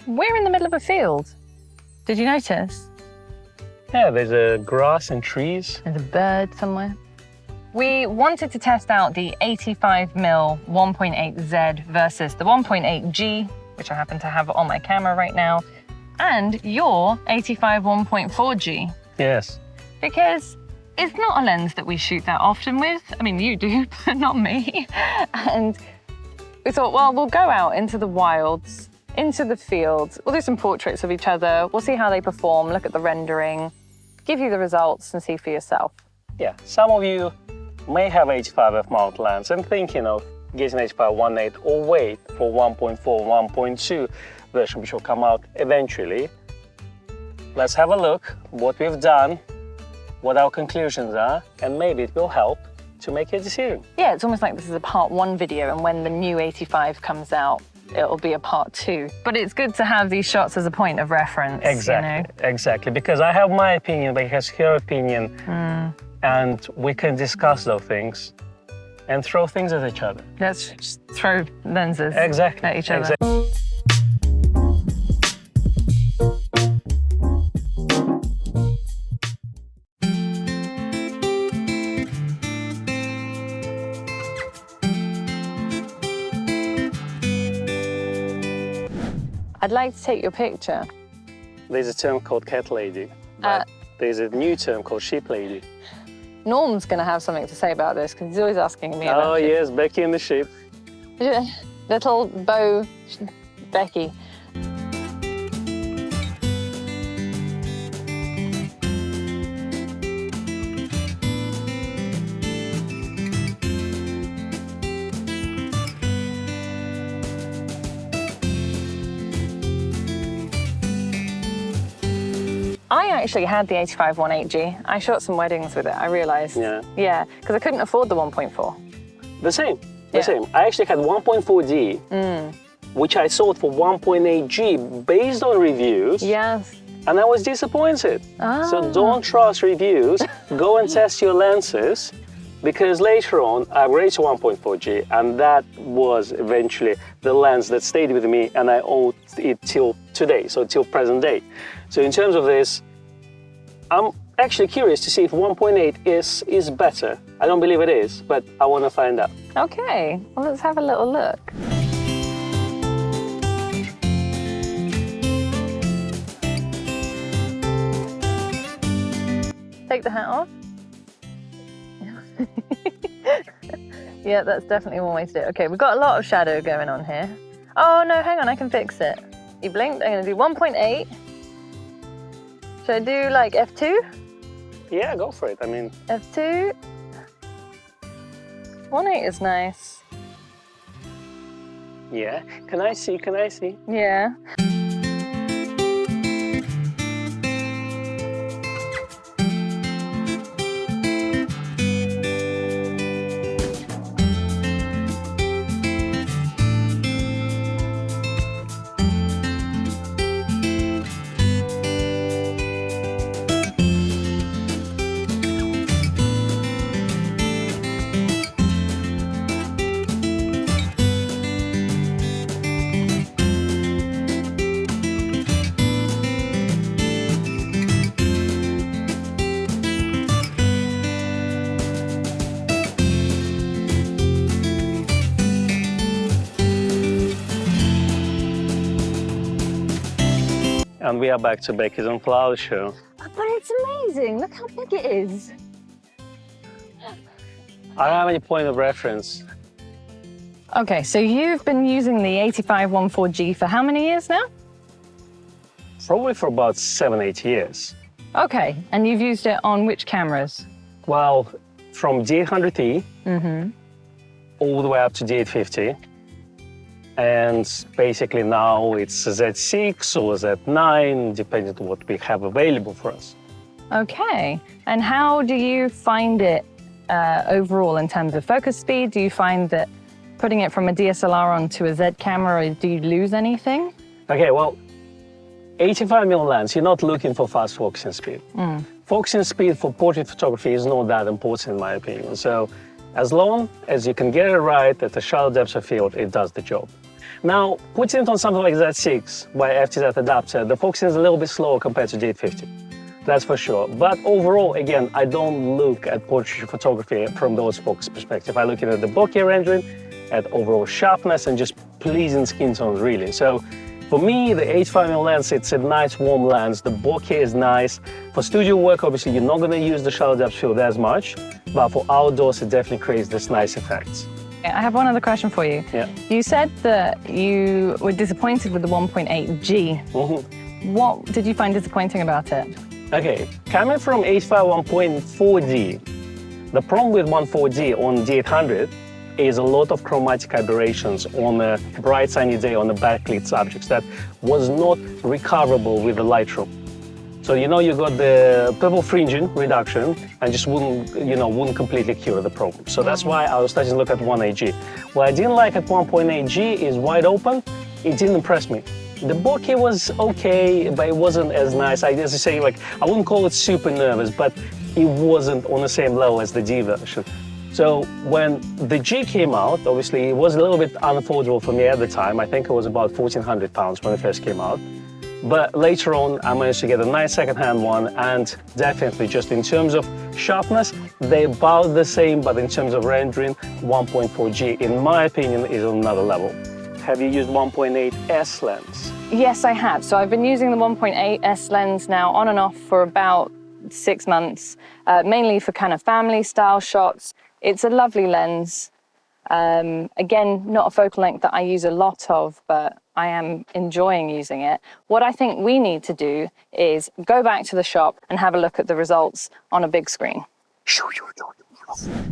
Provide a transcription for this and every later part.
we're in the middle of a field. Did you notice? Yeah, there's grass and trees. There's a bird somewhere. We wanted to test out the 85mm 1.8Z versus the 1.8G, which I happen to have on my camera right now, and your 85 1.4G. Yes. Because it's not a lens that we shoot that often with. I mean, you do, but not me. And we thought, well, we'll go out into the wilds, into the fields. We'll do some portraits of each other. We'll see how they perform, look at the rendering, give you the results and see for yourself. Yeah, some of you may have 85 f-mount lens and thinking of getting 85 1.8 or wait for 1.4, 1.2 version which will come out eventually. Let's have a look what we've done, what our conclusions are, and maybe it will help to make a decision. Yeah, it's almost like this is a part 1 video, and when the new 85 comes out, it'll be a part 2. But it's good to have these shots as a point of reference. Exactly, you know? Exactly, because I have my opinion, but he has her opinion, and we can discuss those things and throw things at each other. Let's just throw lenses at each other. Exactly. I'd like to take your picture. There's a term called cat lady, but there's a new term called sheep lady. Norm's going to have something to say about this because he's always asking me about it. Oh yes, Becky and the sheep. Little Bo Becky. I actually had the 85 1.8G. I shot some weddings with it, I realized. Yeah. Yeah, because I couldn't afford the 1.4. The same. I actually had 1.4D, which I sold for 1.8G based on reviews. Yes. And I was disappointed. So don't trust reviews. Go and test your lenses, because later on I upgraded to 1.4G, and that was eventually the lens that stayed with me, and I owned it till today, so till present day. So in terms of this, I'm actually curious to see if 1.8 is better. I don't believe it is, but I want to find out. Okay, well, let's have a little look. Take the hat off. Yeah, that's definitely one way to do it. Okay, we've got a lot of shadow going on here. Oh no, hang on, I can fix it. You blinked, I'm gonna do 1.8. Should I do like F2? Yeah, go for it. I mean... F2. 1.8 is nice. Yeah. Can I see? Can I see? Yeah. And we are back to Becky's and Flower show. But it's amazing. Look how big it is. I don't have any point of reference. Okay, so you've been using the 85 1.4G for how many years now? Probably for about 7-8 years. Okay, and you've used it on which cameras? Well, from D800E all the way up to D850. And basically now it's Z6 or Z9, depending on what we have available for us. Okay, and how do you find it overall in terms of focus speed? Do you find that putting it from a DSLR onto a Z camera, do you lose anything? Okay, well, 85mm lens, you're not looking for fast focusing speed. Focusing speed for portrait photography is not that important in my opinion. So as long as you can get it right at a shallow depth of field, it does the job. Now, putting it on something like Z6 by FTZ adapter, the focusing is a little bit slower compared to D850. That's for sure. But overall, again, I don't look at portrait photography from those focus perspective. I look at the bokeh rendering, at overall sharpness, and just pleasing skin tones, really. So for me, the 85mm lens, it's a nice warm lens. The bokeh is nice. For studio work, obviously, you're not going to use the shallow depth field as much, but for outdoors, it definitely creates this nice effect. I have one other question for you. Yeah. You said that you were disappointed with the 1.8G. Mm-hmm. What did you find disappointing about it? Okay, coming from 85 1.4D, the problem with 1.4D on D800 is a lot of chromatic aberrations on a bright sunny day on the backlit subjects that was not recoverable with the Lightroom. So you got the purple fringing reduction and just wouldn't completely cure the problem. So that's why I was starting to look at 1.8G. What I didn't like at 1.8G is wide open. It didn't impress me. The bokeh was okay, but it wasn't as nice. As I say, I wouldn't call it super nervous, but it wasn't on the same level as the D version. So when the G came out, obviously it was a little bit unaffordable for me at the time. I think it was about £1,400 when it first came out. But later on, I managed to get a nice second-hand one, and definitely just in terms of sharpness, they're about the same, but in terms of rendering, 1.4G, in my opinion, is on another level. Have you used 1.8S lens? Yes, I have. So I've been using the 1.8S lens now on and off for about 6 months, mainly for kind of family style shots. It's a lovely lens. Again, not a focal length that I use a lot of, but I am enjoying using it. What I think we need to do is go back to the shop and have a look at the results on a big screen.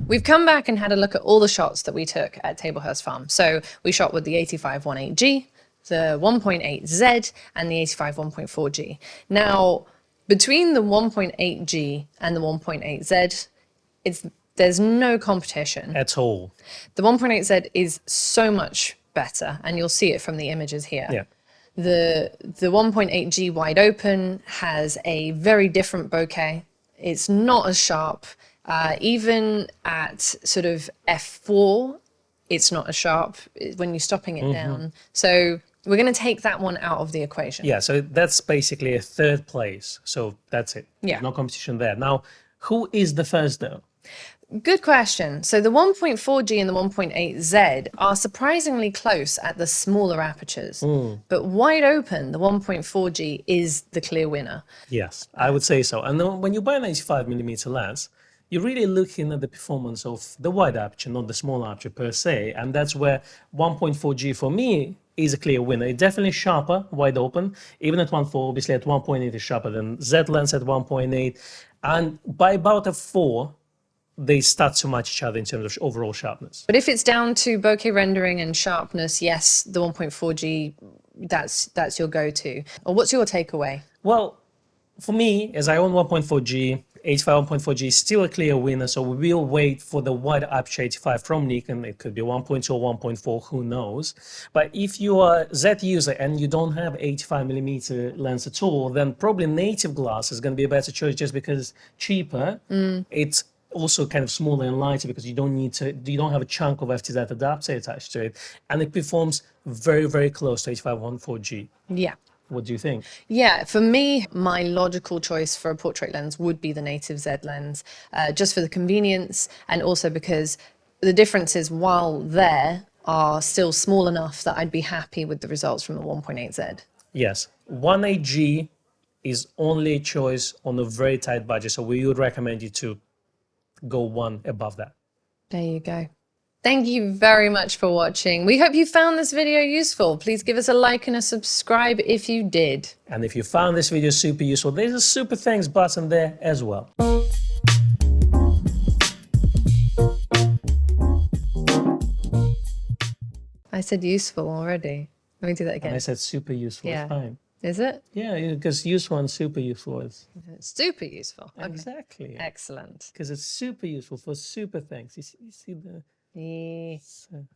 We've come back and had a look at all the shots that we took at Tablehurst Farm. So we shot with the 85 1.8G, the 1.8Z, and the 85 1.4G. Now, between the 1.8G and the 1.8Z, there's no competition. At all. The 1.8Z is so much better, and you'll see it from the images here. Yeah. The 1.8G wide open has a very different bokeh. It's not as sharp. Even at sort of f4, it's not as sharp when you're stopping it down. So we're going to take that one out of the equation. Yeah, so that's basically a third place. So that's it. Yeah. No competition there. Now, who is the first though? Good question. So the 1.4G and the 1.8Z are surprisingly close at the smaller apertures, but wide open, the 1.4G is the clear winner. Yes, I would say so. And then when you buy an 85mm lens, you're really looking at the performance of the wide aperture, not the small aperture per se. And that's where 1.4G for me is a clear winner. It's definitely sharper, wide open. Even at 1.4, obviously at 1.8 is sharper than Z lens at 1.8. And by about a 4, they start to match each other in terms of overall sharpness. But if it's down to bokeh rendering and sharpness, yes, the 1.4G, that's your go-to. Or what's your takeaway? Well, for me, as I own 1.4G, 85 1.4G is still a clear winner, so we will wait for the wide aperture 85 from Nikon. It could be 1.2 or 1.4, who knows. But if you are a Z user and you don't have 85mm lens at all, then probably native glass is going to be a better choice just because it's cheaper. It's also kind of smaller and lighter because you don't have a chunk of FTZ adapter attached to it, and it performs very, very close to 85 1.4G. Yeah. What do you think? Yeah, for me, my logical choice for a portrait lens would be the native Z lens, just for the convenience, and also because the differences, while there, are still small enough that I'd be happy with the results from the 1.8Z. Yes, 1.8G is only a choice on a very tight budget, so we would recommend you to go one above that. There you go. Thank you very much for watching. We hope you found this video useful. Please give us a like and a subscribe if you did. And if you found this video super useful, there's a super thanks button there as well. I said useful already. Let me do that again. And I said super useful, Yeah. it's fine. Is it? Yeah, because useful and super useful is... It's super useful. Okay. Exactly. Excellent. Because it's super useful for super thanks. You see the... Yeah. So-